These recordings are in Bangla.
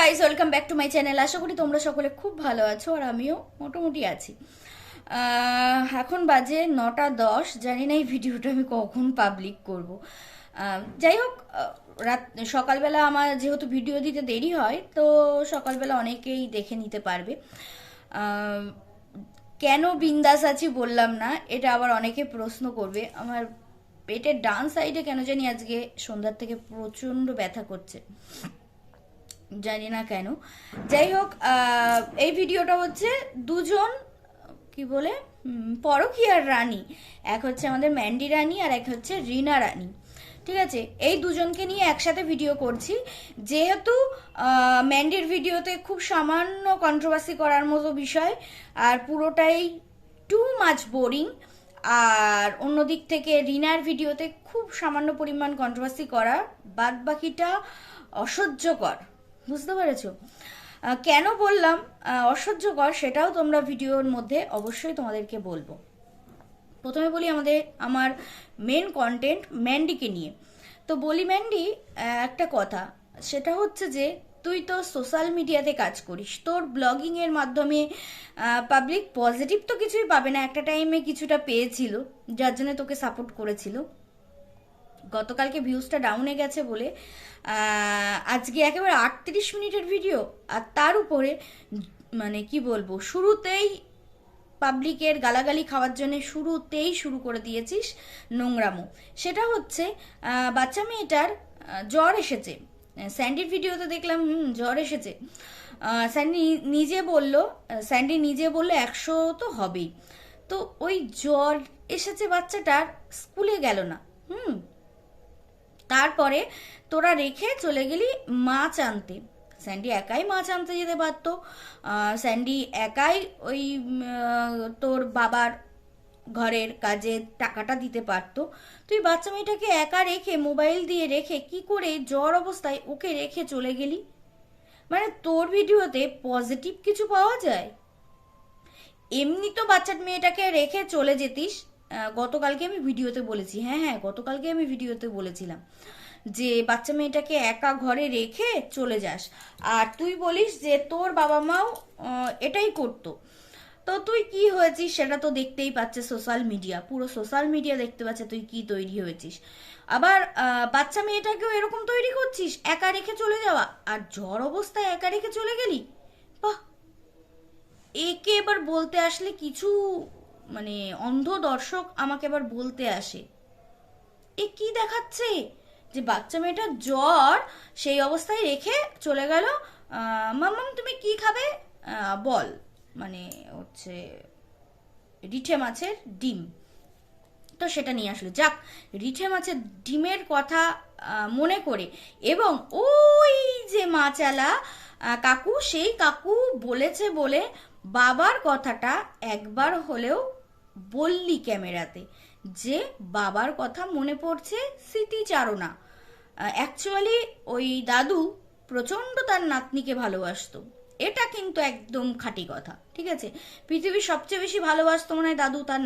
Guys, welcome back to my channel. আশা করি তোমরা সকলে খুব ভালো আছো আর আমিও মোটামুটি আছি। এখন বাজে 9:10। জানি না এই ভিডিওটা আমি কখন পাবলিক করব। যাই হোক, রাত সকালবেলা আমার যেহেতু ভিডিও দিতে দেরি হয়, তো সকালবেলা অনেকেই দেখে নিতে পারবে। আহ, কেন বিন্দাস আছি বললাম না, এটা আবার অনেকে প্রশ্ন করবে। আমার পেটের ডান সাইডে কেন জানি আজকে সন্ধ্যার থেকে প্রচণ্ড ব্যথা করছে, জানি না কেন। যাই হোক, এই ভিডিওটা হচ্ছে দুজন কি বলে পরকীয়ার রানী। এক হচ্ছে আমাদের ম্যান্ডি রানী আর এক হচ্ছে রিনা রানী। ঠিক আছে, এই দুজনকে নিয়ে একসাথে ভিডিও করছি। যেহেতু ম্যান্ডির ভিডিওতে খুব সামান্য কন্ট্রোভার্সি করার মতো বিষয়, আর পুরোটাই টু মাচ বোরিং। আর অন্যদিক থেকে রিনার ভিডিওতে খুব সামান্য পরিমাণ কন্ট্রোভার্সি করা, বাদ বাকিটা অসহ্যকর। বুঝতে পেরেছো? কেন বললাম অসহ্যকর, সেটাও তোমরা ভিডিওর মধ্যে অবশ্যই তোমাদেরকে বলবো। প্রথমে বলি আমার মেন কন্টেন্ট ম্যান্ডিকে নিয়ে। তো বলি ম্যান্ডি, একটা কথা, সেটা হচ্ছে যে তুই তো সোশ্যাল মিডিয়াতে কাজ করিস, তোর ব্লগিং এর মাধ্যমে পাবলিক পজিটিভ তো কিছুই পাবে না। একটা টাইমে কিছুটা পেয়েছিল, যার জন্য তোকে সাপোর্ট করেছিল। গতকালকে ভিউজটা ডাউনে গেছে বলে আজকে একেবারে 38 মিনিটের ভিডিও, আর তার উপরে মানে কি বলবো, শুরুতেই পাবলিকের গালাগালি খাওয়ার জন্য শুরুতেই শুরু করে দিয়েছিস নোংরামো। সেটা হচ্ছে বাচ্চা মেয়েটার জ্বর এসেছে। স্যান্ডির ভিডিওতে দেখলাম জ্বর এসেছে। স্যান্ডি নিজে বললো 100 তো হবেই। তো ওই জ্বর এসেছে বাচ্চাটার, স্কুলে গেল না। তারপরে তোরা রেখে চলে গেলি মাছ আনতে। স্যান্ডি একাই মাছ আনতে যেতে পারতো। স্যান্ডি একাই ওই তোর বাবার ঘরের কাজে টাকাটা দিতে পারতো। তুই বাচ্চা মেয়েটাকে একা রেখে, মোবাইল দিয়ে রেখে, কি করে জ্বর অবস্থায় ওকে রেখে চলে গেলি? মানে তোর ভিডিওতে পজিটিভ কিছু পাওয়া যায়? এমনি তো বাচ্চা মেয়েটাকে রেখে চলে যেতিস। গতকালকে আমি ভিডিওতে বলেছি, হ্যাঁ, গতকালকে আমি ভিডিওতে বলেছিলাম যে বাচ্চা মেয়েটাকে একা ঘরে রেখে চলে যাস। আর তুই বলিস যে তোর বাবা মাও এটাই করতো। তো তুই কি হয়েছিস সেটা তো দেখতেই পাচ্ছে সোশ্যাল মিডিয়া, পুরো সোশ্যাল মিডিয়া দেখতে পাচ্ছে তুই কি তৈরি হয়েছিস। আবার বাচ্চা মেয়েটাকেও এরকম তৈরি করছিস, একা রেখে চলে যাওয়া, আর জ্বর অবস্থায় একা রেখে চলে গেলি। বাহ! একে এবার বলতে আসলে কিছু, মানে অন্ধ দর্শক আমাকে এবার বলতে আসে, এ কি দেখাচ্ছে যে বাচ্চা মেয়েটার জ্বর, সেই অবস্থায় রেখে চলে গেল। মাম্মাম তুমি কি খাবে? বল, মানে হচ্ছে রিঠে মাছের ডিম। তো সেটা নিয়ে আসলো। যাক, রিঠে মাছের ডিমের কথা মনে করে, এবং ওই যে মাচালা কাকু, সেই কাকু বলেছে বলে বাবার কথাটা একবার হলেও বললি ক্যামেরাতে, যে বাবার কথা মনে পড়ছে, স্মৃতিচারণা। অ্যাকচুয়ালি ওই দাদু প্রচণ্ড তার নাতনিকে ভালোবাসতো, এটা কিন্তু একদম খাঁটি কথা। ঠিক আছে, পৃথিবীর সবচেয়ে বেশি ভালোবাসতো মনে হয় দাদু তার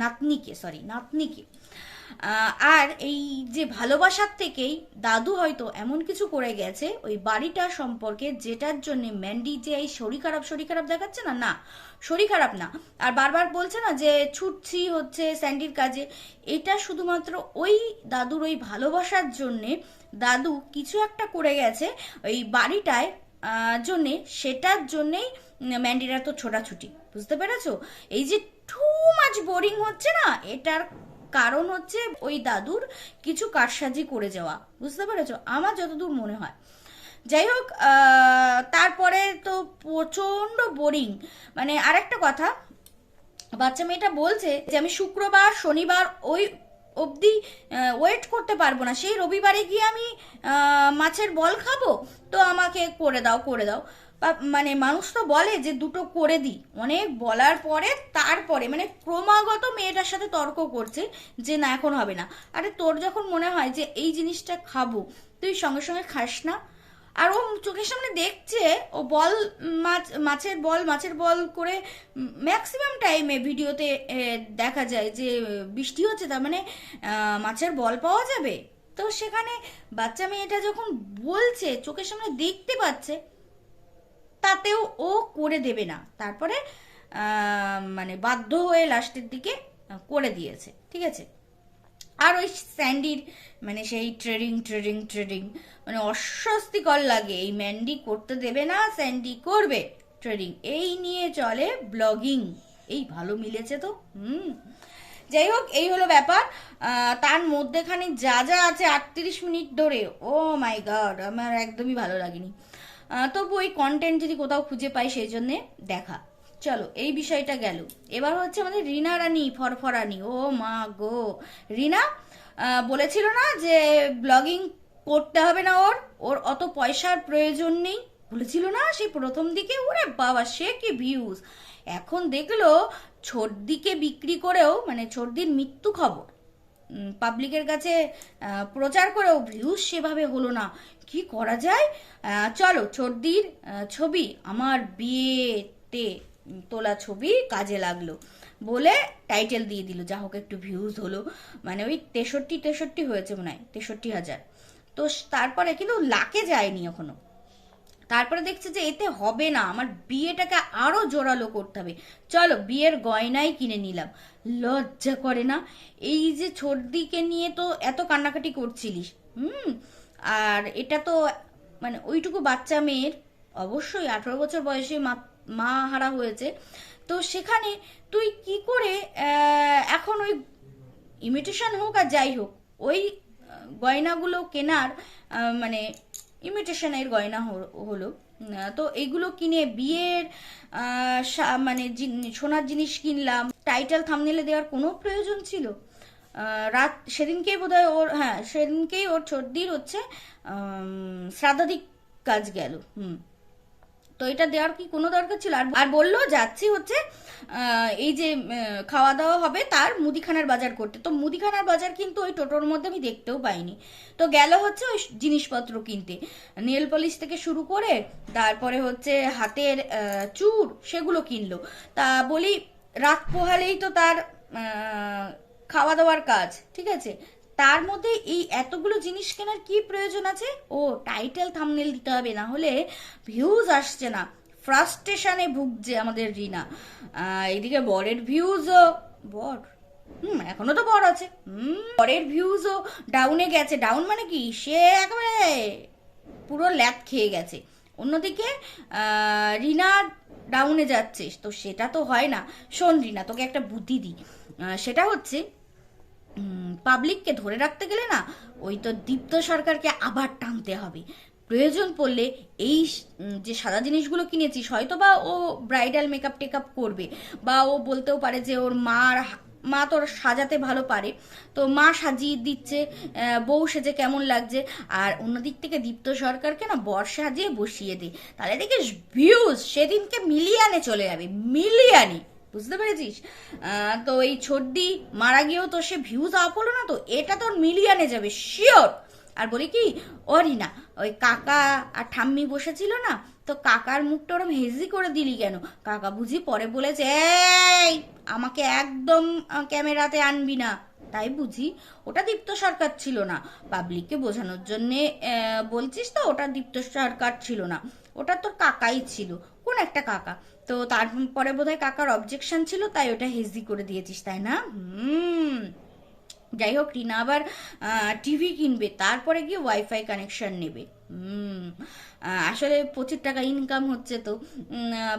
নাতনিকে। আর এই যে ভালোবাসার থেকেই দাদু হয়তো এমন কিছু করে গেছে ওই বাড়িটা সম্পর্কে, যেটার জন্য ম্যান্ডি যে এই শরীর খারাপ দেখাচ্ছে না, না শরীর খারাপ না, আর বারবার বলছে না যে ছুটছি হচ্ছে স্যান্ডির কাজে, এটা শুধুমাত্র ওই দাদুর ওই ভালোবাসার জন্যে দাদু কিছু একটা করে গেছে ওই বাড়িটায় জন্যে, সেটার জন্যেই ম্যান্ডিরা তো ছোটাছুটি। বুঝতে পেরেছো? এই যে টু মাচ বোরিং হচ্ছে না, এটার কারণ হচ্ছে ওই দাদুর কিছু কারসাজি করে যাওয়া। বুঝতে পেরেছো? আমার যতদূর মনে হয়। যাই হোক, তারপরে তো প্রচন্ড বোরিং। মানে আরেকটা কথা, বাচ্চা মেয়েটা বলছে যে আমি শুক্রবার শনিবার ওই অবধি ওয়েট করতে পারবো না, সেই রবিবারে গিয়ে আমি মাছের বল খাবো, তো আমাকে করে দাও। মানে মানুষ তো বলে যে দুটো করে দিই, অনেক বলার পরে তারপরে মানে ক্রমাগত মেয়েটার সাথে তর্ক করছে যে না এখন হবে না। আরে তোর যখন মনে হয় যে এই জিনিসটা খাবো, তুই সঙ্গে সঙ্গে খাস না। আর ও চোখের সামনে দেখছে ও মাছের বল করে ম্যাক্সিমাম টাইমে ভিডিওতে দেখা যায় যে বৃষ্টি হচ্ছে, তার মানে মাছের বল পাওয়া যাবে। তো সেখানে বাচ্চা মেয়েটা যখন বলছে, চোখের সামনে দেখতে পাচ্ছে, তাতেও ও করে দেবে না, তারপরে মানে বাধ্য হয়ে লাস্টের দিকে করে দিয়েছে, ঠিক আছে। আর ওই স্যান্ডির মানে সেই ট্রেডিং ট্রেডিং ট্রেডিং মানে অস্বস্তিকর লাগে, এই ম্যান্ডি করতে দেবে না, স্যান্ডি করবে ট্রেডিং, এই নিয়ে চলে ব্লগিং। এই ভালো মিলেছে তো। যাই হোক, এই হলো ব্যাপার। তার মধ্যেখানে যা যা আছে 38 মিনিট ধরে, ও মাই গড, আমার একদমই ভালো লাগেনি। তবু ওই কন্টেন্ট যদি কোথাও খুঁজে পাই সেই জন্যে দেখা। চলো, এই বিষয়টা গেল। এবার হচ্ছে আমাদের রিনা রানী ফরফরানি। ও মা গো, রিনা বলেছিল না যে ব্লগিং করতে হবে না, ওর ওর অত পয়সার প্রয়োজন নেই, বলেছিল না সেই প্রথম দিকে? ওরে বাবা, সে কি ভিউজ! এখন দেখলো ছর্দিকে বিক্রি করেও, মানে ছর্দির মৃত্যু খবর পাবলিকের কাছে প্রচার করেও ভিউজ সেভাবে হলো না। কি করা যায়? চলো, ছর্দির ছবি আমার বিয়েতে তোলা ছবি কাজে লাগলো বলে টাইটেল দিয়ে দিল, যা হোক একটু ভিউজ হলো, মানে ওই 63 হয়েছে মনে হয়, 63,000। তো তারপরে কিন্তু লাখে যায়নি এখনো। তারপরে দেখছে যে এতে হবে না, আমার বিয়েটাকে আরো জোরালো করতে হবে, চলো বিয়ের গয়নাই কিনে নিলাম। লজ্জা করে না? এই যে ছর্দিকে নিয়ে তো এত কান্নাকাটি করছিলিস, আর এটা তো মানে ওইটুকু বাচ্চা মেয়ের, অবশ্যই 18 বছর বয়সে মা হারা হয়েছে, তো সেখানে তুই কি করে এখন ওই ইমিটেশন হোক আর যাই হোক ওই গয়নাগুলো কেনার মানে ইমিটেশনের গয়না হলো, তো এইগুলো কিনে বিয়ের মানে সোনার জিনিস কিনলাম, টাইটেল থাম্বনেলে দেওয়ার কোনো প্রয়োজন ছিল? রাত সেদিনকেই বোধহয় ওর, হ্যাঁ সেদিনকেই ওর ছর্দির হচ্ছে শ্রাদ্ধাধিক কাজ গেল। তো এটা দেওয়ার কি কোনো দরকার ছিল? আর বললো যাচ্ছি হচ্ছে এই যে খাওয়া দাওয়া হবে তার মুদিখানার বাজার করতে, তো মুদিখানার বাজার কিন্তু ওই টোটোর মধ্যে আমি দেখতেও পাইনি। তো গেল হচ্ছে ওই জিনিসপত্র কিনতে, নেল পলিশ থেকে শুরু করে তারপরে হচ্ছে হাতের চূড়, সেগুলো কিনলো। তা বলি রাত পোহালেই তো তার খাওয়া দাওয়ার কাজ, ঠিক আছে, তার মধ্যে এই এতগুলো জিনিস কেনার কি প্রয়োজন আছে? ও টাইটেল থাম্বনেল দিতে হবে, না হলে ভিউজ আসছে না, ফ্রাস্ট্রেশনে ভুগছে আমাদের রিনা। এইদিকে বরের ভিউজও, বর এখনো তো বর আছে, বরের ভিউজও ডাউনে গেছে। ডাউন মানে কি, সে একেবারে পুরো ল্যাপ খেয়ে গেছে। অন্যদিকে রিনা ডাউনে যাচ্ছে, তো সেটা তো হয় না। শোন রিনা, তোকে একটা বুদ্ধি দিই, সেটা হচ্ছে পাবলিককে ধরে রাখতে গেলে না, ওই তো দীপ্ত সরকারকে আবার টানতে হবে। প্রয়োজন পড়লে এই যে সাদা জিনিসগুলো কিনেছিস, হয়তো বা ও ব্রাইডাল মেকআপ টেকআপ করবে, বা ও বলতেও পারে যে ওর মা তোর সাজাতে ভালো পারে, তো মা সাজিয়ে দিচ্ছে, বউ সেজে কেমন লাগছে। আর অন্যদিক থেকে দীপ্ত সরকারকে না বর সাজিয়ে বসিয়ে দে, তাহলে দেখিস ভিউজ সেদিনকে মিলিয়নে চলে যাবে, মিলিয়নে, বুঝতে পেরেছিস? তো এই ছর্দি মারা গিয়েও তো সে ভিউজ আপ হলো না, তো এটা তোর মিলিয়নে যাবে শিওর। আর বলি কি, ওরই না ওই কাকা আর ঠাম্মি বসেছিল না, তো কাকার মুখটা ওরম হেজি করে দিলি কেন? কাকা বুঝি পরে বলেছে এই আমাকে একদম ক্যামেরাতে আনবি না, তাই বুঝি? ওটা দীপ্ত সরকার ছিল না, পাবলিককে বোঝানোর জন্যে বলছিস তো, ওটা দীপ্ত সরকার ছিল না, ওটা তোর কাকাই ছিল, কোন একটা কাকা। তো তারপরে বোধহয় কাকার অবজেকশন ছিল, তাই ওটা হেজি করে দিয়েছিস, তাই না? যাই হোক, রিনা আবার টিভি কিনবে, তারপরে গিয়ে ওয়াইফাই কানেকশন নেবে। আসলে 25 টাকা ইনকাম হচ্ছে, তো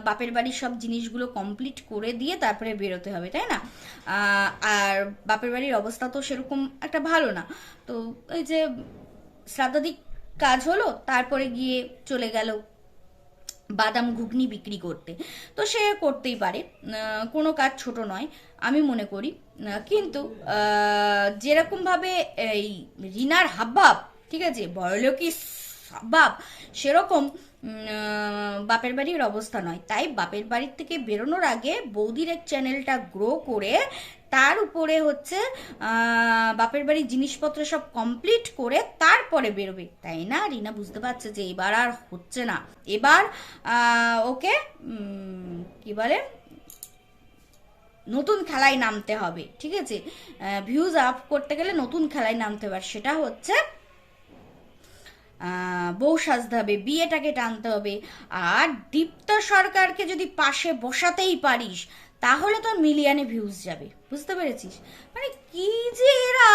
বাপের বাড়ির সব জিনিসগুলো কমপ্লিট করে দিয়ে তারপরে বেরোতে হবে, তাই না? আর বাপের বাড়ির অবস্থা তো সেরকম একটা ভালো না, তো এই যে শ্রাদ্ধাধিক কাজ হলো, তারপরে গিয়ে চলে গেল বাদাম ঘুগনি বিক্রি করতে। তো সে করতেই পারে, কোনো কাজ ছোট নয় আমি মনে করি, কিন্তু যেরকম ভাবে এই রিনার হাবভাব, ঠিক আছে, বড়লোকি হাবভাব, সেরকম বাপের বাড়ির অবস্থা নয়। তাই বাপের বাড়ির থেকে বেরোনোর আগে বৌদির এক চ্যানেলটা গ্রো করে তার উপরে হচ্ছে বাপের বাড়ির জিনিসপত্র সব কমপ্লিট করে তারপরে বেরোবে, তাই না? রিনা বুঝতে পারছে যে এবার আর হচ্ছে না, এবার ওকে কি বলে নতুন খেলায় নামতে হবে, ঠিক আছে, ভিউজ আপ করতে গেলে নতুন খেলায় নামতে হবে, সেটা হচ্ছে বউ সাজতে হবে, বিয়েটাকে টানতে হবে। আর দীপ্ত সরকারকে যদি পাশে বসাতেই পারিস তাহলে তোর মিলিয়নে ভিউজ যাবে, বুঝতে পেরেছিস? মানে কি যে এরা,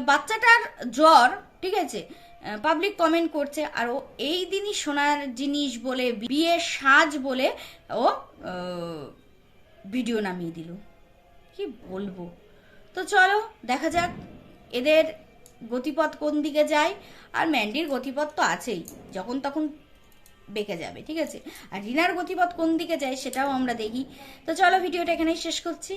বাচ্চাটার জ্বর, ঠিক আছে, পাবলিক কমেন্ট করছে, আর ও এই দিনই সোনার জিনিস বলে, বিয়ের সাজ বলে ও ভিডিও নামিয়ে দিল। কি বলবো। তো চলো দেখা যাক এদের গতিপথ কোন দিকে যায়। আর ম্যান্ডির গতিপথ তো আছেই, যখন তখন বেঁকে যাবে, ঠিক আছে। আর রিনার গতিপথ কোন দিকে যায় সেটাও আমরা দেখি। তো চলো ভিডিওটা এখানেই শেষ করছি।